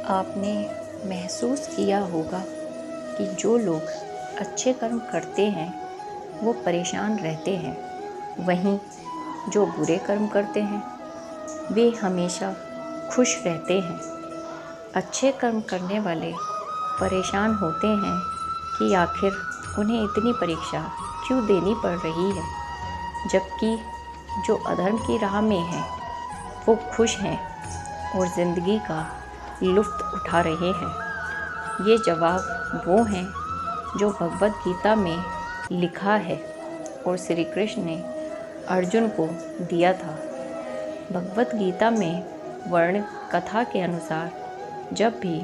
आपने महसूस किया होगा कि जो लोग अच्छे कर्म करते हैं वो परेशान रहते हैं, वहीं जो बुरे कर्म करते हैं वे हमेशा खुश रहते हैं। अच्छे कर्म करने वाले परेशान होते हैं कि आखिर उन्हें इतनी परीक्षा क्यों देनी पड़ रही है, जबकि जो अधर्म की राह में हैं वो खुश हैं और ज़िंदगी का लुत्फ़ उठा रहे हैं। ये जवाब वो हैं जो भगवद गीता में लिखा है और श्री कृष्ण ने अर्जुन को दिया था। भगवद गीता में वर्ण कथा के अनुसार जब भी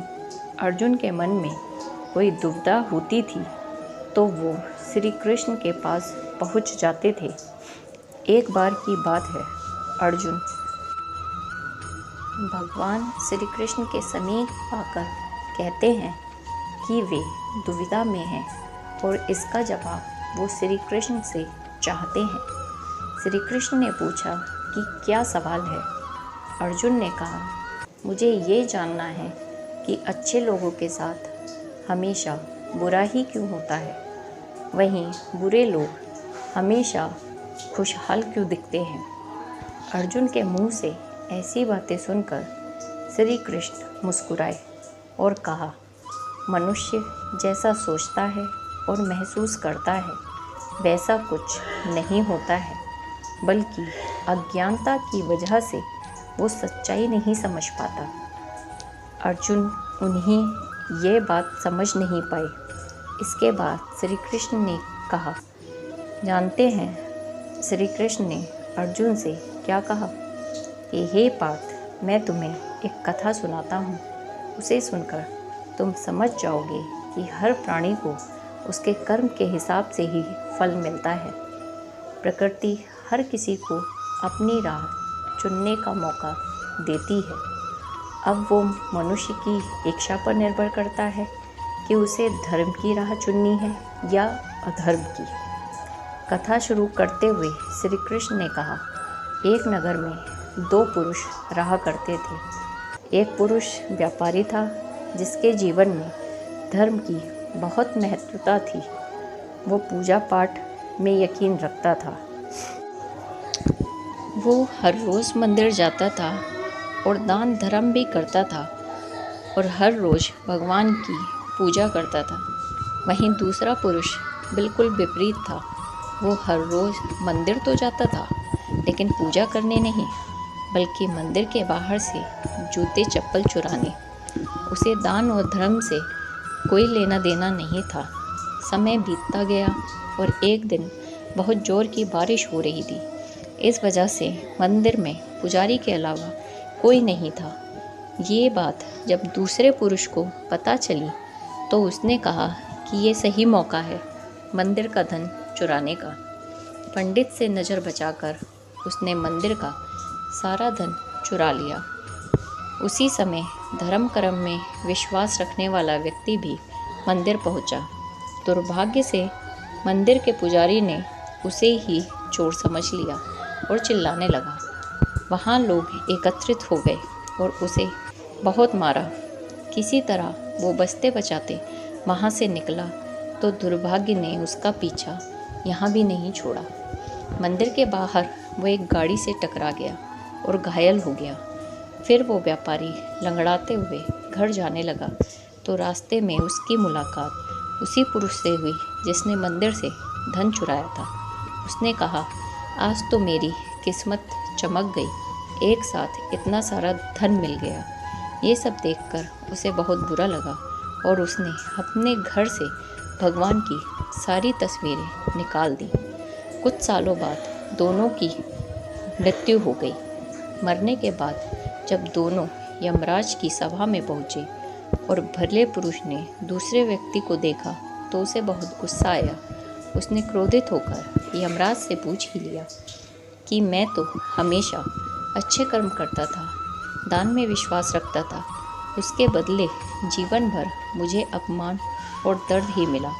अर्जुन के मन में कोई दुविधा होती थी तो वो श्री कृष्ण के पास पहुंच जाते थे। एक बार की बात है, अर्जुन भगवान श्री कृष्ण के समीप आकर कहते हैं कि वे दुविधा में हैं और इसका जवाब वो श्री कृष्ण से चाहते हैं। श्री कृष्ण ने पूछा कि क्या सवाल है। अर्जुन ने कहा, मुझे ये जानना है कि अच्छे लोगों के साथ हमेशा बुरा ही क्यों होता है, वहीं बुरे लोग हमेशा खुशहाल क्यों दिखते हैं। अर्जुन के मुंह से ऐसी बातें सुनकर श्री कृष्ण मुस्कुराए और कहा, मनुष्य जैसा सोचता है और महसूस करता है वैसा कुछ नहीं होता है, बल्कि अज्ञानता की वजह से वो सच्चाई नहीं समझ पाता। अर्जुन उन्हें ये बात समझ नहीं पाए। इसके बाद श्री कृष्ण ने कहा, जानते हैं श्री कृष्ण ने अर्जुन से क्या कहा कि हे पार्थ, मैं तुम्हें एक कथा सुनाता हूँ, उसे सुनकर तुम समझ जाओगे कि हर प्राणी को उसके कर्म के हिसाब से ही फल मिलता है। प्रकृति हर किसी को अपनी राह चुनने का मौका देती है। अब वो मनुष्य की इच्छा पर निर्भर करता है कि उसे धर्म की राह चुननी है या अधर्म की। कथा शुरू करते हुए श्री कृष्ण ने कहा, एक नगर में दो पुरुष रहा करते थे। एक पुरुष व्यापारी था जिसके जीवन में धर्म की बहुत महत्वता थी। वो पूजा पाठ में यकीन रखता था। वो हर रोज़ मंदिर जाता था और दान धर्म भी करता था और हर रोज़ भगवान की पूजा करता था। वहीं दूसरा पुरुष बिल्कुल विपरीत था। वो हर रोज़ मंदिर तो जाता था लेकिन पूजा करने नहीं, बल्कि मंदिर के बाहर से जूते चप्पल चुराने। उसे दान और धर्म से कोई लेना देना नहीं था। समय बीतता गया और एक दिन बहुत ज़ोर की बारिश हो रही थी। इस वजह से मंदिर में पुजारी के अलावा कोई नहीं था। ये बात जब दूसरे पुरुष को पता चली तो उसने कहा कि ये सही मौका है मंदिर का धन चुराने का। पंडित से नज़र बचाकर उसने मंदिर का सारा धन चुरा लिया। उसी समय धर्म कर्म में विश्वास रखने वाला व्यक्ति भी मंदिर पहुंचा। दुर्भाग्य से मंदिर के पुजारी ने उसे ही चोर समझ लिया और चिल्लाने लगा। वहाँ लोग एकत्रित हो गए और उसे बहुत मारा। किसी तरह वो बचते बचाते वहाँ से निकला तो दुर्भाग्य ने उसका पीछा यहाँ भी नहीं छोड़ा। मंदिर के बाहर वो एक गाड़ी से टकरा गया और घायल हो गया। फिर वो व्यापारी लंगड़ाते हुए घर जाने लगा तो रास्ते में उसकी मुलाकात उसी पुरुष से हुई जिसने मंदिर से धन चुराया था। उसने कहा, आज तो मेरी किस्मत चमक गई, एक साथ इतना सारा धन मिल गया। ये सब देखकर उसे बहुत बुरा लगा और उसने अपने घर से भगवान की सारी तस्वीरें निकाल दी। कुछ सालों बाद दोनों की मृत्यु हो गई। मरने के बाद जब दोनों यमराज की सभा में पहुँचे और भले पुरुष ने दूसरे व्यक्ति को देखा तो उसे बहुत गुस्सा आया। उसने क्रोधित होकर यमराज से पूछ ही लिया कि मैं तो हमेशा अच्छे कर्म करता था, दान में विश्वास रखता था, उसके बदले जीवन भर मुझे अपमान और दर्द ही मिला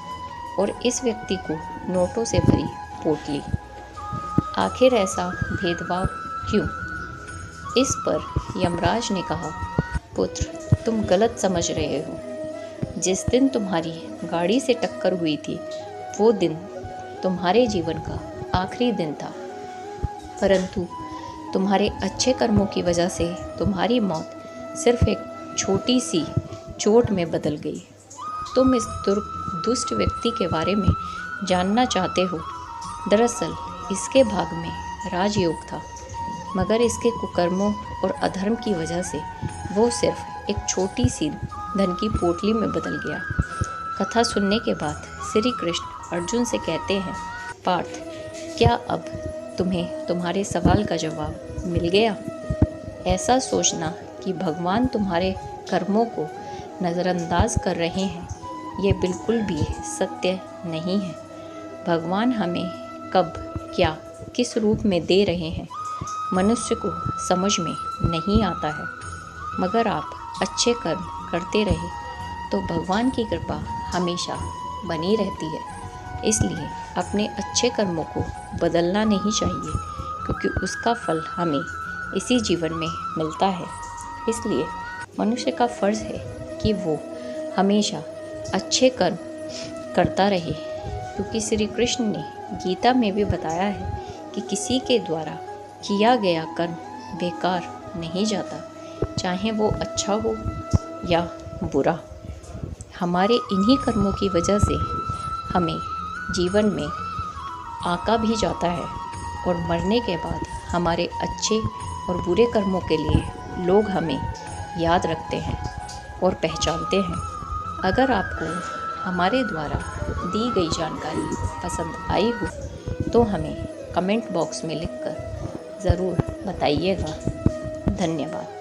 और इस व्यक्ति को नोटों से भरी पोटली। आखिर ऐसा भेदभाव क्यों? इस पर यमराज ने कहा, पुत्र, तुम गलत समझ रहे हो। जिस दिन तुम्हारी गाड़ी से टक्कर हुई थी वो दिन तुम्हारे जीवन का आखिरी दिन था, परंतु तुम्हारे अच्छे कर्मों की वजह से तुम्हारी मौत सिर्फ एक छोटी सी चोट में बदल गई। तुम इस दुष्ट व्यक्ति के बारे में जानना चाहते हो। दरअसल इसके भाग में राजयोग था, मगर इसके कुकर्मों और अधर्म की वजह से वो सिर्फ एक छोटी सी धन की पोटली में बदल गया। कथा सुनने के बाद श्री कृष्ण अर्जुन से कहते हैं, पार्थ, क्या अब तुम्हें तुम्हारे सवाल का जवाब मिल गया? ऐसा सोचना कि भगवान तुम्हारे कर्मों को नज़रअंदाज कर रहे हैं, ये बिल्कुल भी सत्य नहीं है। भगवान हमें कब, क्या, किस रूप में दे रहे हैं मनुष्य को समझ में नहीं आता है, मगर आप अच्छे कर्म करते रहे तो भगवान की कृपा हमेशा बनी रहती है। इसलिए अपने अच्छे कर्मों को बदलना नहीं चाहिए, क्योंकि उसका फल हमें इसी जीवन में मिलता है। इसलिए मनुष्य का फर्ज है कि वो हमेशा अच्छे कर्म करता रहे, क्योंकि श्री कृष्ण ने गीता में भी बताया है कि किसी के द्वारा किया गया कर्म बेकार नहीं जाता, चाहे वो अच्छा हो या बुरा। हमारे इन्हीं कर्मों की वजह से हमें जीवन में आका भी जाता है, और मरने के बाद हमारे अच्छे और बुरे कर्मों के लिए लोग हमें याद रखते हैं और पहचानते हैं। अगर आपको हमारे द्वारा दी गई जानकारी पसंद आई हो तो हमें कमेंट बॉक्स में लिखकर ज़रूर बताइएगा। धन्यवाद।